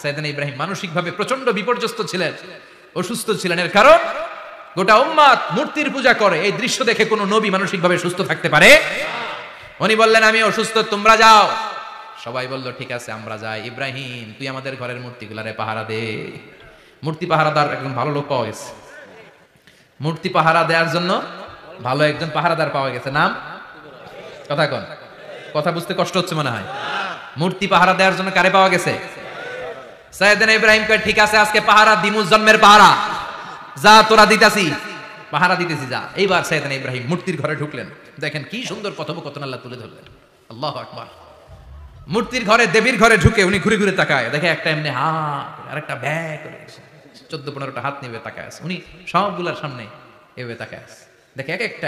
সাইয়েদনা ইব্রাহিম মানসিকভাবে প্রচন্ড বিপর্যস্ত ছিলেন, অসুস্থ ছিলেন। এর কারণ গোটা উম্মাত মূর্তির পূজা করে, এই দৃশ্য দেখে কোনো নবী মানসিকভাবে সুস্থ থাকতে পারে? উনি বললেন আমি অসুস্থ, তোমরা যাও। সবাই বলল ঠিক আছে আমরা যাই। ইব্রাহিম তুই আমাদের ঘরের মূর্তিগুলারে পাহারা দে। মূর্তি পাহারাদার একজন ভালো লোক পাওয়া গেছে, মূর্তি পাহারা দেওয়ার জন্য ভালো একজন পাহারাদার পাওয়া গেছে। নাম কথা কন, কথা বুঝতে কষ্ট হচ্ছে মনে হয়। মূর্তি পাহারা দেওয়ার জন্য কারে পাওয়া গেছে? সাইয়েদনা ইব্রাহিম কয় ঠিক আছে আজকে পাহারা দিমুস জন্মের পাহারা, যা তোরা দিতাছি পাহারা দিতেছি যা। এইবার সাইয়েদনা ইব্রাহিম মূর্তির ঘরে ঢুকলেন। দেখেন কি সুন্দর কথোপকথন আল্লাহ তুলে ধরলেন। আল্লাহু আকবার। মূর্তির ঘরে, দেবীর ঘরে ঢুকে উনি ঘুরে ঘুরে তাকায়, দেখে একটা এমনি হা আর একটা ব্যা করে 14-15টা হাত নিয়ে তাকায় আছে। উনি সবগুলার সামনে এভাবে তাকায় আছে, দেখে এক একটা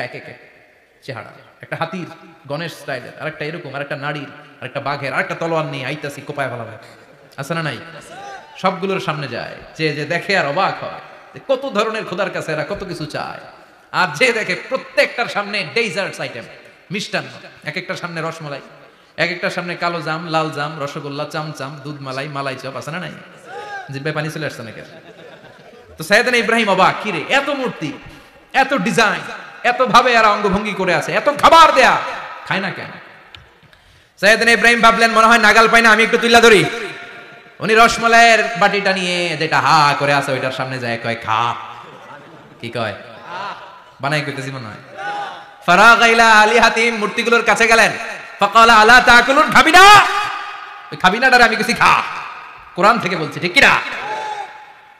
চেহারা, একটা হাতির গণেশ স্টাইলের, আরেকটা এরকম, আরেকটা নারীর, আরেকটা বাঘের, আরেকটা তলোয়ার নিয়ে আইতাছি কোপায় ফেলা হয়। আছে না নাই? সবগুলোর সামনে যায়, যে দেখে আর অবাক হয় কত ধরনের খোদার কাছে এরা কত কিছু চায়। আর যে দেখে প্রত্যেকটার সামনে ডেজার্টস আইটেম, মিষ্টান্ন, এক একটার সামনে রসমালাই, এক একটার সামনে কালো জাম, লাল জাম, রসগোল্লা, চামচাম, দুধ মালাই, মালাই চপ। আছে না নাই? জিব্বায় পানি চলে আসছে নাকি? তো সাইয়েদনা ইব্রাহিম অবাক, কি রে এত মূর্তি, এত ডিজাইন, এত ভাবে আর অঙ্গভঙ্গি করে আছে, এত খাবার দেয়া, খায় না কেন? সাইয়েদনা ইব্রাহিম ভাবলেন মনে হয় নাগাল পাই না, আমি একটু তুইলা ধরি। উনি রসমালাইয়ের বাটিটা নিয়ে যেটা হা করে আছে ওইটার সামনে যায়, কয় খা। কি কয়? বানাই কইতেছি মনে হয়। ফারাগা ইলা আলিহাতিম, মূর্তিগুলোর কাছে গেলেন। ফাকালা আলা তাকুলুন, খাবি না? ওই খাবি না ডারে আমি কিছু খা, কোরআন থেকে বলছি, ঠিক কি না?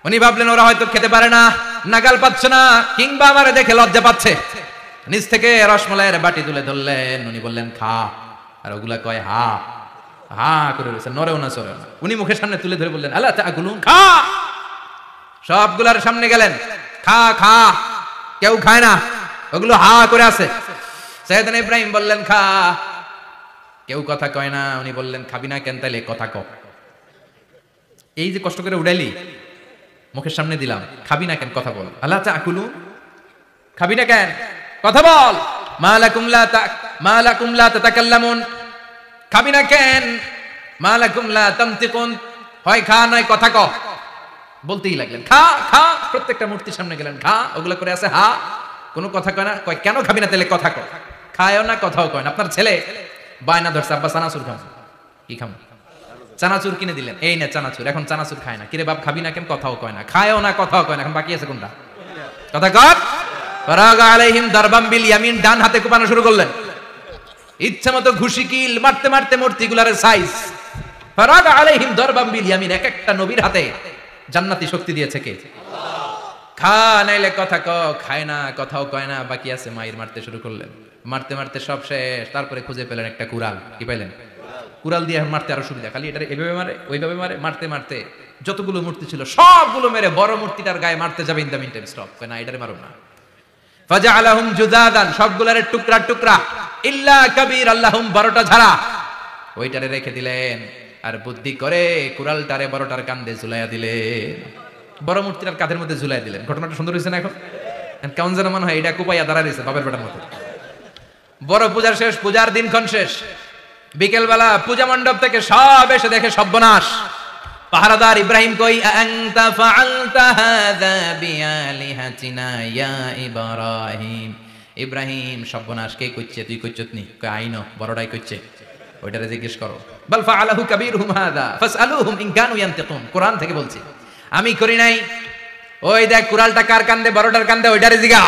উনি ভাবলেন ওরা হয়তো খেতে পারে না, নাগাল পাচ্ছে না, কিংবা আমারে দেখে লজ্জা পাচ্ছে। নিজ থেকে রসমালাইয়ের বাটি তুলে ধরলেন, উনি বললেন খা। আর ওগুলা কয় হা হা করে রয়েছে, নরেও না চড়েও না। উনি মুখের সামনে তুলে ধরে বললেন আলা তাকুলুন, খা। সবগুলার সামনে গেলেন, খা খা। কেউ খায় না, ওগুলো হা করে আছে। সাইয়েদনা ইব্রাহিম বললেন খা। কেউ কথা কয় না। উনি বললেন খাবি না কেন? তাইলে কথা ক। এই যে কষ্ট করে উড়াইলি, মুখের সামনে দিলাম, খাবি না কেন? কথা বল। আলা তাকুলুন, খাবি না কেন? কথা বল। মা লাকুম লা তাতাকাল্লামুন, খাবি না কেন? মা লাকুম লা তানতিকুন, হয় খা নয় কথা ক। বলতেই লাগলেন খা খা। প্রত্যেকটা মূর্তির সামনে গেলেন, খা। ওগুলা করে আছে হা, কোনো কথা কয় না। কয় কেন খাবি না? তাহলে কথা ক। খায়ও না, কথাও কয় না। আপনার ছেলে বায়না ধরছে আব্বা চানাচুর খাবো। কি খাবো? চানাচুর কিনে দিলেন, এই না চানাচুর। এখন চানাচুর খায় না। কিরে বাপ খাবি না কেন? কথাও কয় না, খায়ও না, কথাও কয় না। এখন বাকি আছে কোনটা? কথা কর। ফারাগা আলাইহিম দারবাম বিল ইয়ামিন, ডান হাতে কোপানো শুরু করলেন। ইচ্ছা মতো ঘুষি কিল মারতে মারতে মূর্তিগুলার সাইজ। ফারাগা আলাইহিম দারবাম বিল ইয়ামিন, এক একটা নবীর হাতে জান্নাতি শক্তি দিয়েছে কে? খা নাইলে কথা ক। খায় না, কথাও কয় না, বাকি আছে। মাইর মারতে শুরু করলেন। মারতে মারতে সব শেষ। তারপরে খুঁজে পেলেন একটা কুড়াল। কি পাইলেন? কুড়াল দিয়ে মারতে আরো সুবিধা। খালি এটা এভাবে মারে, ওইভাবে মারে। মারতে মারতে যতগুলো মূর্তি ছিল সবগুলো মেরে বড় মূর্তিটার গায়ে মারতে যাবে, in the meantime stop, না এটারে মারো না। ফাজআলাহুম জুদাদান, সবগুলারে টুকরা টুকরা। ইল্লা কাবীর আল্লাহুম, 12টা ঝাড়া ওইটারে রেখে দিলেন। আর বুদ্ধি করে কুড়ালটারে বড়টার কাঁধে ঝুলাইয়া দিলেন, বড় মূর্তিটার কাঁধের মধ্যে ঝুলাই দিলেন। ঘটনাটা সুন্দর হয়েছে না? এখন কেমন যেন মনে হয় এটা কুপাইয়া দাঁড়া রয়েছে বাপের বেটার মতো। বড় পূজার শেষ, পূজার দিনক্ষণ শেষ। বিকেলবেলা পূজা মণ্ডপ থেকে সব এসে দেখে সর্বনাশ। পাহারাদার ইব্রাহিম কই, আনতা ফাআলতা হাযা বিআলিহাতিনা ইয়া ইব্রাহিম। ইব্রাহিম সর্বনাশ কে কইছে? তুই কইছতনি? কই আইনো, বড়টাই কইছে। ওইটারে জিজ্ঞেস করো। বাল ফাআলাহু কাবীরুহুম হাযা ফাসআলুহুম ইন কানু ইয়ানতিকুন, কোরআন থেকে বলছি, আমি করি নাই। ওই দেখ কুড়ালটা কার কান্দে? বড়টার কান্দে, ওইটারে জিগা।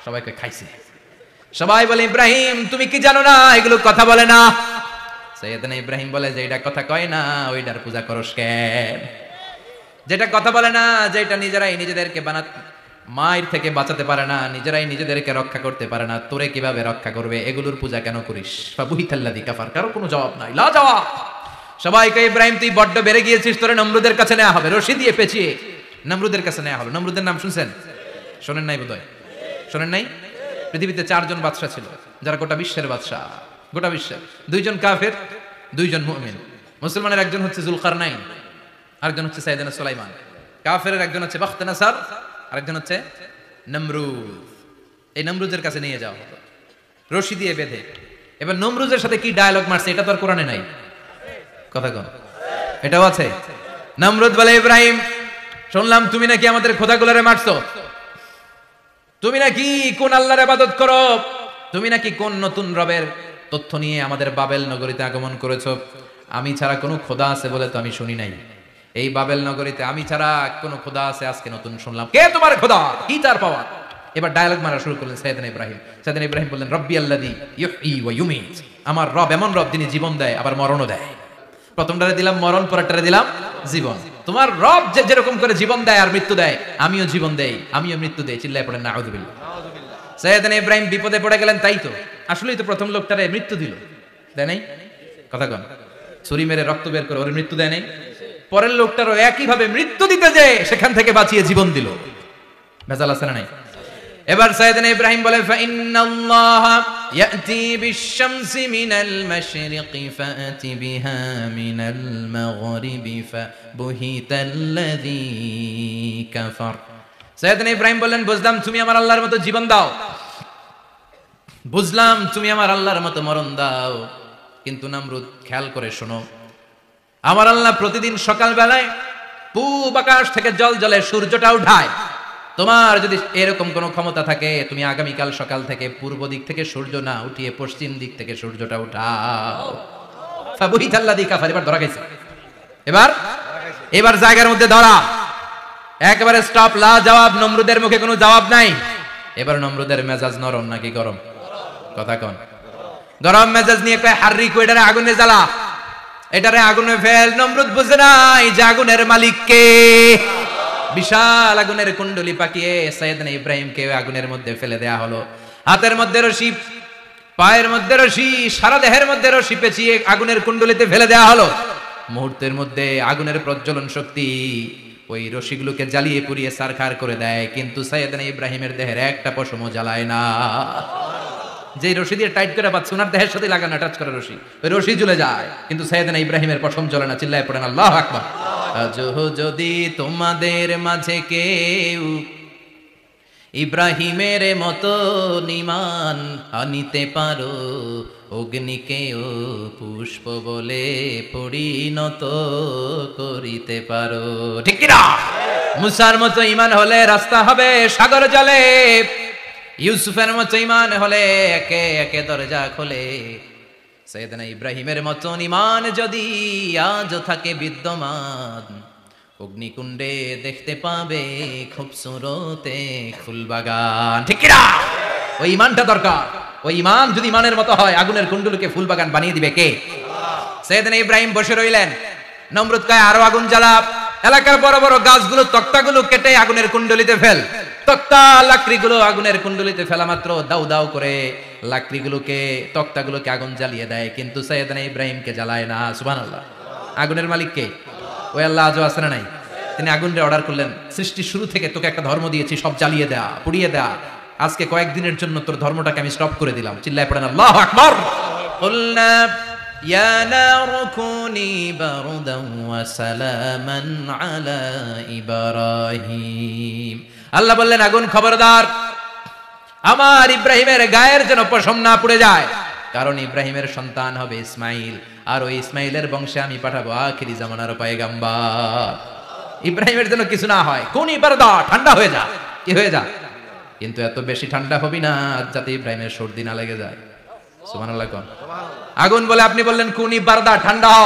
সবাই কই খাইছে। সবাই বলে ইব্রাহিম তুমি কি জানো না এগুলো কথা বলে না? সাইয়েদনা ইব্রাহিম বলে যে এটা কথা কয় না, ওইটার পূজা করস কেন? যেটা কথা বলে না, যেটা নিজেরাই নিজেদেরকে মায়ের থেকে বাঁচাতে পারে না, নিজেরাই নিজেদেরকে রক্ষা করতে পারে না, তোরে কিভাবে রক্ষা করবে? এগুলোর পূজা কেন করিস? ফাবুহিতাল্লাযী কাফার, কারো কোনো জবাব নাই, লা জবাব। সবাইকে ইব্রাহিম তুই বড্ড বেড়ে গিয়েছিস, তোরে নমরুদের কাছে নেওয়া হবে, রশি দিয়ে পেঁচিয়ে নমরুদের কাছে নেওয়া হবে। নমরুদের নাম শুনছেন? শোনেন নাই বোধহয়? শোনেন নাই? পৃথিবীতে 4 জন বাদশা ছিল, যারা গোটা বিশ্বের বাদশা। গোটা বিশ্বের 2 জন কাফের, 2 জন মুমিন। মুসলমানের একজন হচ্ছে জুলকারনাইন, আরেকজন হচ্ছে সাইয়েদনা সুলাইমান। কাফেরের একজন হচ্ছে বাখতানাসার, আরেকজন হচ্ছে নমরুদ। এই নমরুদের কাছে নিয়ে যাও রশি দিয়ে বেঁধে। এবার নমরুদের সাথে কি ডায়ালগ মারছে এটা তো আর কোরআনে নাই। কথা কোন? এটাও আছে? নমরুদ বলে, ইব্রাহিম শুনলাম তুমি নাকি আমাদের খোদাগুলোরে মারছো, তুমি নাকি কোন আল্লাহর ইবাদত করো, তুমি নাকি কোন নতুন রবের তথ্য নিয়ে আমাদের বাবেল নগরীতে আগমন করেছো। আমি ছাড়া কোনো খোদা আছে বলে তো আমি শুনি নাই, এই বাবেল নগরীতে আমি ছাড়া কোনো খোদা আছে আজকে নতুন শুনলাম। কে তোমার খোদা, কি তার পাওয়া? এবার ডায়ালগ মারা শুরু করলেন সাইয়েদনা ইব্রাহিম। সাইয়েদনা ইব্রাহিম বললেন, রব্বি আল্লাযী ইউহয়ী ওয়া ইউমীত, আমার রব এমন রব যিনি জীবন দেয় আবার মরণও দেয়। প্রথমটারে দিলাম মরণ, পরেরটারে দিলাম জীবন। তোমার রব যে যেরকম করে জীবন দেয় আর মৃত্যু দেয়, আমিও জীবন দেই, আমিও মৃত্যু দেই। চিল্লায় পড়েন নাউযুবিল্লাহ। সাইয়েদনা ইব্রাহিম বিপদে পড়ে গেলেন। তাই তো, আসলেই তো প্রথম লোকটারে মৃত্যু দিল, দেয় নাই? কথা কন, ছুরি মেরে রক্ত বের করে ওর মৃত্যু দেয় নাই? পরের লোকটারও একই ভাবে মৃত্যু দিতে যে সেখান থেকে বাঁচিয়ে জীবন দিল। ভেজাল আছে না নাই? এবার সাইয়েদনা ইব্রাহিম বলে, ফাইন্নাল্লাহা ইয়াতি বিশ-শামসি মিনাল মাশরিকি ফাআতি বিহা মিনাল মাগরিবি ফাবুহিতাল্লাযী কাফার। সাইয়েদনা ইব্রাহিম বললেন, বুঝলাম তুমি আমার আল্লাহর মতো জীবন দাও, বুঝলাম তুমি আমার আল্লাহর মতো মরণ দাও, কিন্তু নমরুদ খেয়াল করে শোনো, আমার আল্লাহ প্রতিদিন সকাল বেলায় পূব আকাশ থেকে জল জলে সূর্যটা উঠায়। তোমার যদি এরকম কোনো ক্ষমতা থাকে, তুমি আগামীকাল সকাল থেকে পূর্ব দিক থেকে সূর্য না উঠিয়ে পশ্চিম দিক থেকে সূর্যটা উঠাও। ফাবুহিতাল্লাযী কাফার। এবার ধরা গেছে, এবার জায়গার মধ্যে ধরা, একেবারে স্টপ, লা জবাব। নমরুদের মুখে কোনো জবাব নাই। এবার নমরুদের মেজাজ নরম নাকি গরম? কথা কন। গরম মেজাজ নিয়ে কয়, হাররিকু, এটারে আগুনে জ্বালা, এটারে আগুনে ফেল। নমরুদ বুঝে নাই যে আগুনের মালিক কে। বিশাল আগুনের কুণ্ডলি পাকিয়ে সাইয়েদনা ইব্রাহিমকে আগুনের মধ্যে ফেলে দেয়া হলো। হাতের মধ্যে রশি, পায়ের মধ্যে রশি, সারা দেহের মধ্যে রশি পেঁচিয়ে আগুনের কুণ্ডলিতে ফেলে দেয়া হলো। মুহূর্তের মধ্যে আগুনের প্রজ্বলন শক্তি ওই রশিগুলোকে জ্বালিয়ে পুড়িয়ে ছারখার করে দেয়, কিন্তু সাইয়েদনা ইব্রাহিমের দেহের একটা পশমও জ্বালায় না। যে রশি দিয়ে টাইট করে পাচ্ছে, ওনার দেহের সাথে লাগানো টাচ করে রশি, ওই রশি জ্বলে যায়, কিন্তু সাইয়েদনা ইব্রাহিমের পশম জ্বলে না। চিল্লায় পড়েন আল্লাহু আকবার। আজহ যদি তোমাদের মাঝে কেউ ইব্রাহিমের মতো ঈমান আনিতে পারো, অগ্নিকেও পুষ্প বলে পরিণত করিতে পারো। ঠিক কি না? মুসার মতো ঈমান হলে রাস্তা হবে সাগর জলে, ইউসুফের মতো ঈমান হলে একে একে দরজা খোলে। সাইয়েদনা ইব্রাহিমের মতো ঈমান যদি আজও থাকে বিদ্যমান, অগ্নিকুণ্ডে দেখতে পাবে খুবসুরতে ফুলবাগান। ঠিক কি না? ওই ঈমানটা দরকার। ওই ঈমান যদি ঈমানের মতো হয়, আগুনের কুণ্ডলকে ফুলবাগান বানিয়ে দিবে কে? সাইয়েদনা ইব্রাহিম বসে রইলেন। নমরুদ কয়, আরো আগুন জ্বালা, এলাকার বড় বড় গাছগুলো, তক্তাগুলো কেটে আগুনের কুণ্ডলিতে ফেল। তক্তা লাকড়িগুলো আগুনের কুণ্ডলিতে ফেলা মাত্র দাউ দাউ করে লাকড়িগুলোকে, তক্তাগুলোকে আগুন জ্বালিয়ে দেয়, কিন্তু সাইয়েদনা ইব্রাহিমকে জ্বালায় না। সুবহানাল্লাহ। আগুনের মালিক কে? ওই আল্লাহ আজও আছে না নাই? তিনি আগুনরে অর্ডার করলেন, সৃষ্টির শুরু থেকে তোকে একটা ধর্ম দিয়েছি, সব জ্বালিয়ে দেয়া, পুড়িয়ে দেয়া, আজকে কয়েকদিনের জন্য তোর ধর্মটাকে আমি স্টপ করে দিলাম। চিল্লায় পড়েন আল্লাহু আকবার। কুলনা ইয়া নারু কুনি বারদান ওয়া সালামান আলা ইব্রাহিম। আল্লাহ বললেন, আগুন খবরদার, আমার ইব্রাহিমের গায়ের যেন পশম না পুড়ে যায়, কারণ ইব্রাহিমের সন্তান হবে ইসমাইল, আর ওই ইসমাইলের বংশে আমি পাঠাবো আখিরি জামানার পয়গাম্বর। ইব্রাহিমের যেন কিছু না হয়। কুনি বারদা, ঠান্ডা হয়ে যা। কি হয়ে যা? কিন্তু এত বেশি ঠান্ডা হবি না যাতে ইব্রাহিমের সর্দি না লেগে যায়। সুবহানাল্লাহ কোন। আগুন বলে, আপনি বললেন কুনি বারদা, ঠান্ডা হ,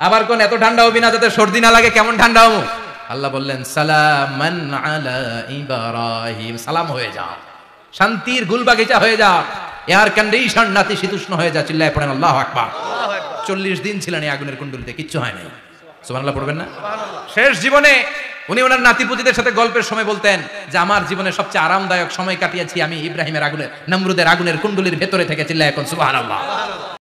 আবার কোন এত ঠান্ডা হবি না যাতে সর্দি না লাগে। কেমন ঠান্ডা হবো? আল্লাহ বললেন, সালামান আলা ইব্রাহিম, সালাম হয়ে যা, শান্তির গুলবাগিচা হয়ে যা, এয়ার কন্ডিশন নাতিশীতোষ্ণ হয়ে যা। চিল্লায় পড়েন আল্লাহু আকবার। 40 দিন ছিলেন এই আগুনের কুণ্ডলিতে, কিচ্ছু হয় নাই। সুবহানাল্লাহ পড়বেন না? শেষ জীবনে উনি ওনার নাতিপুতিদের সাথে গল্পের সময় বলতেন যে আমার জীবনে সবচেয়ে আরামদায়ক সময় কাটিয়েছি আমি ইব্রাহিমের আগুনের, নমরুদের আগুনের কুণ্ডলির ভেতরে থেকে। চিল্লায় এখন সুবহানাল্লাহ।